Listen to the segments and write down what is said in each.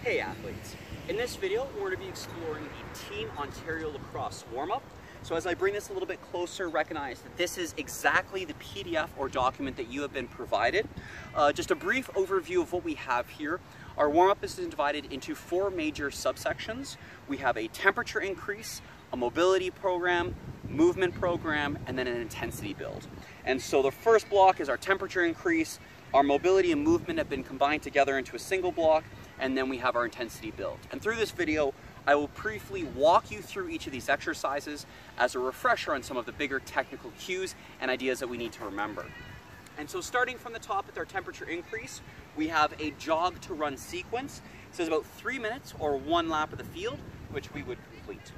Hey athletes, in this video we're going to be exploring the Team Ontario Lacrosse warm-up. So as I bring this a little bit closer, recognize that this is exactly the PDF or document that you have been provided. Just a brief overview of what we have here. Our warm-up is divided into 4 major subsections. We have a temperature increase, a mobility program, movement program, and then an intensity build. And so the first block is our temperature increase. Our mobility and movement have been combined together into a single block, and then we have our intensity build. And through this video, I will briefly walk you through each of these exercises as a refresher on some of the bigger technical cues and ideas that we need to remember. And so starting from the top with our temperature increase, we have a jog to run sequence. It says about 3 minutes or 1 lap of the field, which we would complete.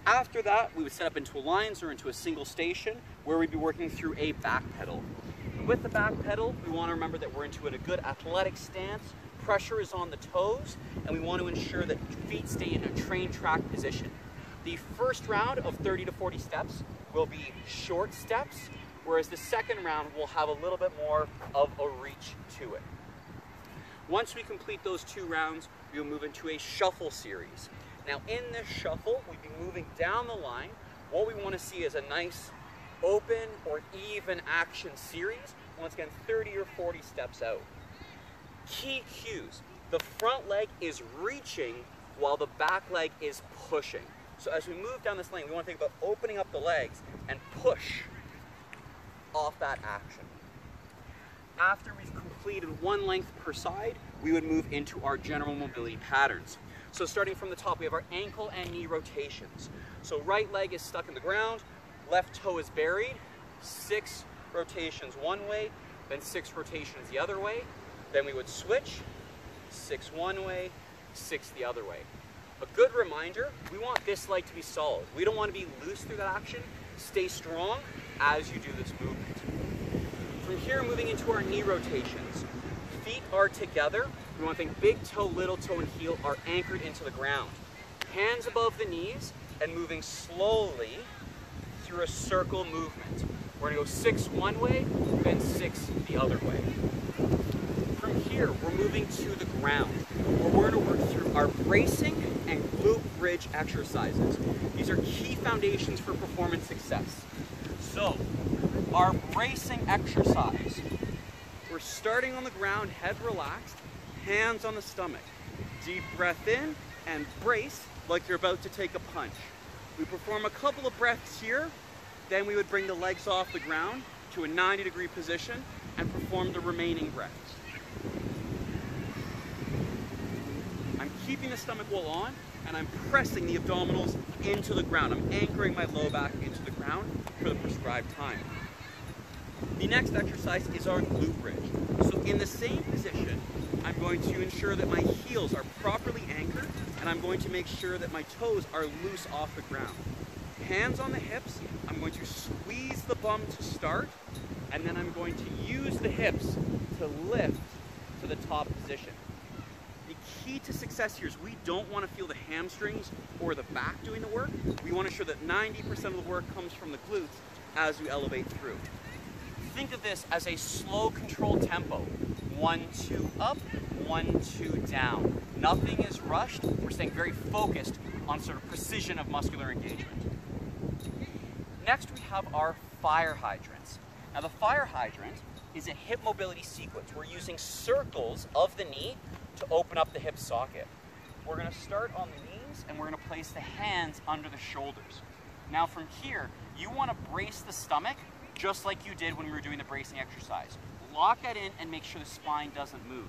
After that, we would set up into lines or into a single station where we'd be working through a back pedal. With the back pedal, we want to remember that we're into a good athletic stance, pressure is on the toes, and we want to ensure that feet stay in a train track position. The first round of 30 to 40 steps will be short steps, whereas the second round will have a little bit more of a reach to it. Once we complete those 2 rounds, we will move into a shuffle series. Now in this shuffle, we'd be moving down the line. What we want to see is a nice open or even action series, once again 30 or 40 steps out. Key cues: the front leg is reaching while the back leg is pushing. So as we move down this lane, we want to think about opening up the legs and push off that action. After we've completed 1 length per side, we would move into our general mobility patterns. So starting from the top, we have our ankle and knee rotations. So right leg is stuck in the ground, left toe is buried, 6 rotations one way, then 6 rotations the other way. Then we would switch, 6 one way, 6 the other way. A good reminder, we want this leg to be solid. We don't want to be loose through that action. Stay strong as you do this movement. From here, moving into our knee rotations. Feet are together. We want to think big toe, little toe, and heel are anchored into the ground. Hands above the knees and moving slowly through a circle movement. We're going to go 6 one way, then 6 the other way. From here, we're moving to the ground, where we're going to work through our bracing and glute bridge exercises. These are key foundations for performance success. So, our bracing exercise, we're starting on the ground, head relaxed, hands on the stomach. Deep breath in and brace like you're about to take a punch. We perform a couple of breaths here, then we would bring the legs off the ground to a 90-degree position and perform the remaining breaths. I'm keeping the stomach wall on and I'm pressing the abdominals into the ground. I'm anchoring my low back into the ground for the prescribed time. The next exercise is our glute bridge. So in the same position, I'm going to ensure that my heels are properly anchored, and I'm going to make sure that my toes are loose off the ground. Hands on the hips, I'm going to squeeze the bum to start, and then I'm going to use the hips to lift to the top position. The key to success here is we don't want to feel the hamstrings or the back doing the work. We want to ensure that 90% of the work comes from the glutes as we elevate through. Think of this as a slow, controlled tempo. 1, 2 up, 1, 2 down. Nothing is rushed. We're staying very focused on sort of precision of muscular engagement. Next, we have our fire hydrants. Now, the fire hydrant is a hip mobility sequence. We're using circles of the knee to open up the hip socket. We're going to start on the knees, and we're going to place the hands under the shoulders. Now, from here, you want to brace the stomach just like you did when we were doing the bracing exercise. Lock that in and make sure the spine doesn't move.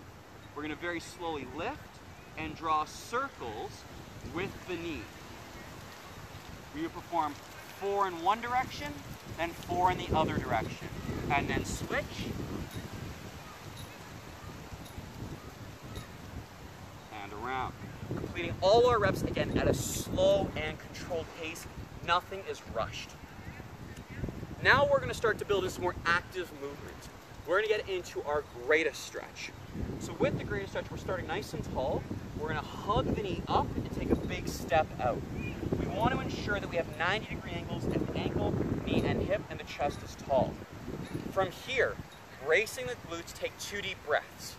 We're going to very slowly lift and draw circles with the knee. We will perform 4 in one direction, then 4 in the other direction, and then switch. And around. Completing all our reps again at a slow and controlled pace. Nothing is rushed. Now we're going to start to build this more active movement. We're going to get into our greatest stretch. So with the greatest stretch, we're starting nice and tall. We're going to hug the knee up and take a big step out. We want to ensure that we have 90-degree angles at the ankle, knee, and hip, and the chest is tall. From here, bracing the glutes, take 2 deep breaths.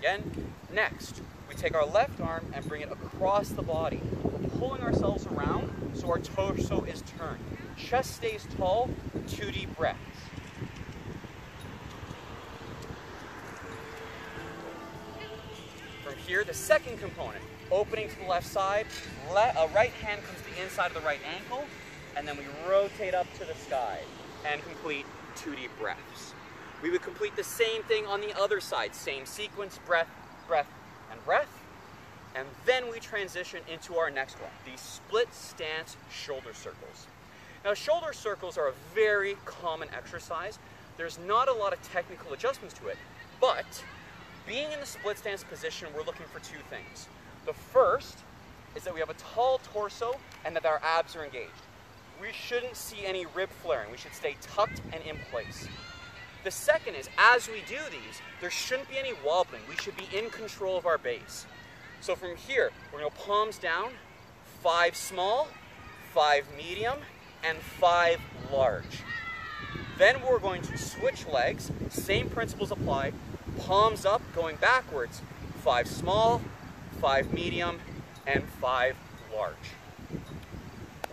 again. Next, we take our left arm and bring it across the body. We're pulling ourselves around so our torso is turned. Chest stays tall, 2 deep breaths. From here, the second component, opening to the left side, right hand comes to the inside of the right ankle, and then we rotate up to the sky and complete 2 deep breaths. We would complete the same thing on the other side, same sequence, breath, breath, and breath. And then we transition into our next one, the split stance shoulder circles. Now, shoulder circles are a very common exercise. There's not a lot of technical adjustments to it, but being in the split stance position, we're looking for 2 things. The first is that we have a tall torso and that our abs are engaged. We shouldn't see any rib flaring. We should stay tucked and in place. The second is, as we do these, there shouldn't be any wobbling. We should be in control of our base. So from here, we're going to go palms down, 5 small, 5 medium, and 5 large. Then we're going to switch legs, same principles apply, palms up, going backwards, 5 small, 5 medium, and 5 large.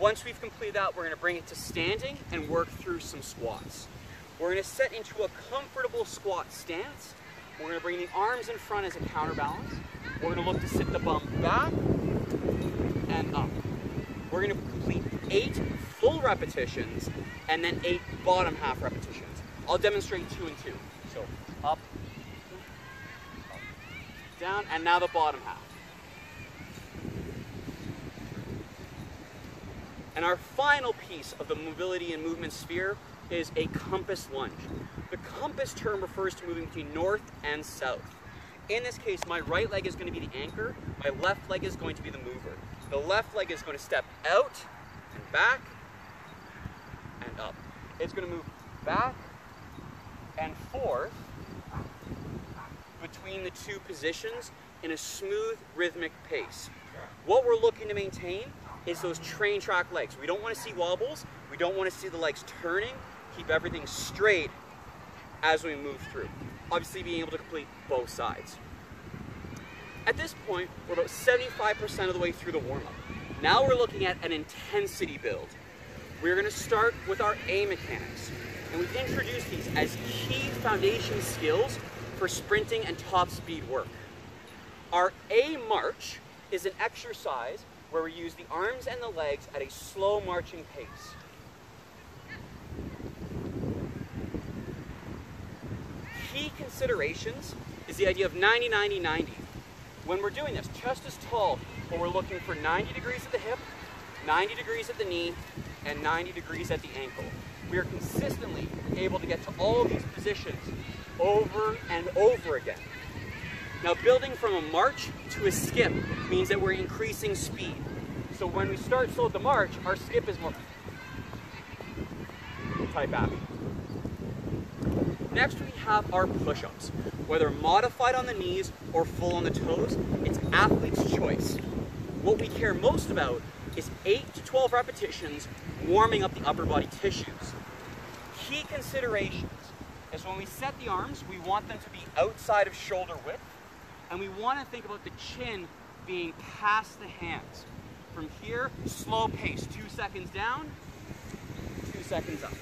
Once we've completed that, we're going to bring it to standing and work through some squats. We're going to set into a comfortable squat stance. We're going to bring the arms in front as a counterbalance. We're going to look to sit the bum back and up. We're going to complete 8 full repetitions and then 8 bottom half repetitions. I'll demonstrate 2 and 2. So up, down, and now the bottom half. And our final piece of the mobility and movement sphere is a compass lunge. The compass term refers to moving between north and south. In this case, my right leg is going to be the anchor, my left leg is going to be the mover. The left leg is going to step out and back and up. It's going to move back and forth between the 2 positions in a smooth, rhythmic pace. What we're looking to maintain is those train track legs. We don't want to see wobbles. We don't want to see the legs turning. Keep everything straight as we move through. Obviously being able to complete both sides. At this point, we're about 75% of the way through the warm-up. Now we're looking at an intensity build. We're going to start with our A mechanics. And we've introduced these as key foundation skills for sprinting and top speed work. Our A march is an exercise where we use the arms and the legs at a slow marching pace. Key considerations is the idea of 90-90-90. When we're doing this, chest is tall, but we're looking for 90 degrees at the hip, 90 degrees at the knee, and 90 degrees at the ankle. We are consistently able to get to all of these positions over and over again. Now, building from a march to a skip means that we're increasing speed. So when we start slow at the march, our skip is more type happy. Next, we have our push-ups. Whether modified on the knees or full on the toes, it's athlete's choice. What we care most about is 8 to 12 repetitions warming up the upper body tissues. Key considerations is when we set the arms, we want them to be outside of shoulder width, and we want to think about the chin being past the hands. From here, slow pace, 2 seconds down, 2 seconds up.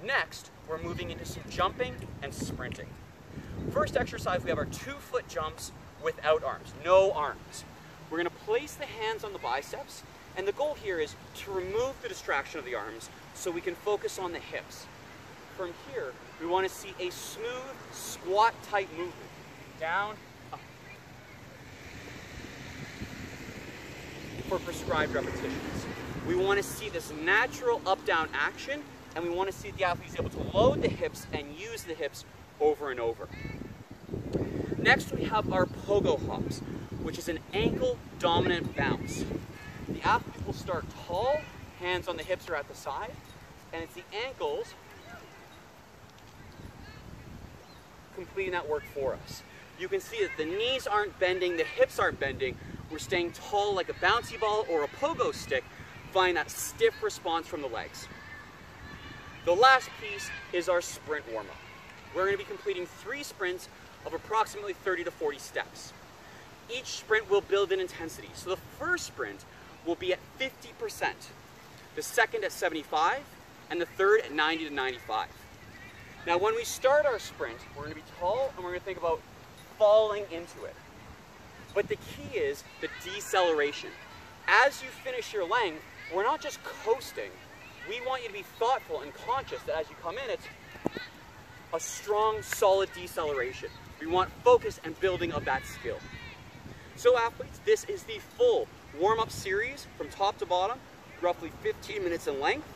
Next, we're moving into some jumping and sprinting. First exercise, we have our 2-foot jumps without arms, no arms. We're going to place the hands on the biceps, and the goal here is to remove the distraction of the arms so we can focus on the hips. From here, we want to see a smooth squat-type movement. Down, up. For prescribed repetitions. We want to see this natural up-down action, and we want to see the athlete is able to load the hips and use the hips over and over. Next, we have our pogo hops, which is an ankle-dominant bounce. The athlete will start tall, hands on the hips or at the side, and it's the ankles completing that work for us. You can see that the knees aren't bending, the hips aren't bending. We're staying tall like a bouncy ball or a pogo stick, find that stiff response from the legs. The last piece is our sprint warm-up. We're going to be completing 3 sprints of approximately 30 to 40 steps. Each sprint will build in intensity. So the first sprint will be at 50%, the second at 75%, and the third at 90 to 95%. Now when we start our sprint, we're going to be tall and we're going to think about falling into it. But the key is the deceleration. As you finish your length, we're not just coasting. We want you to be thoughtful and conscious that as you come in, it's a strong, solid deceleration. We want focus and building of that skill. So athletes, this is the full warm-up series from top to bottom, roughly 15 minutes in length.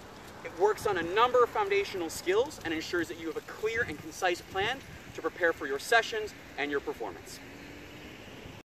It works on a number of foundational skills and ensures that you have a clear and concise plan to prepare for your sessions and your performance.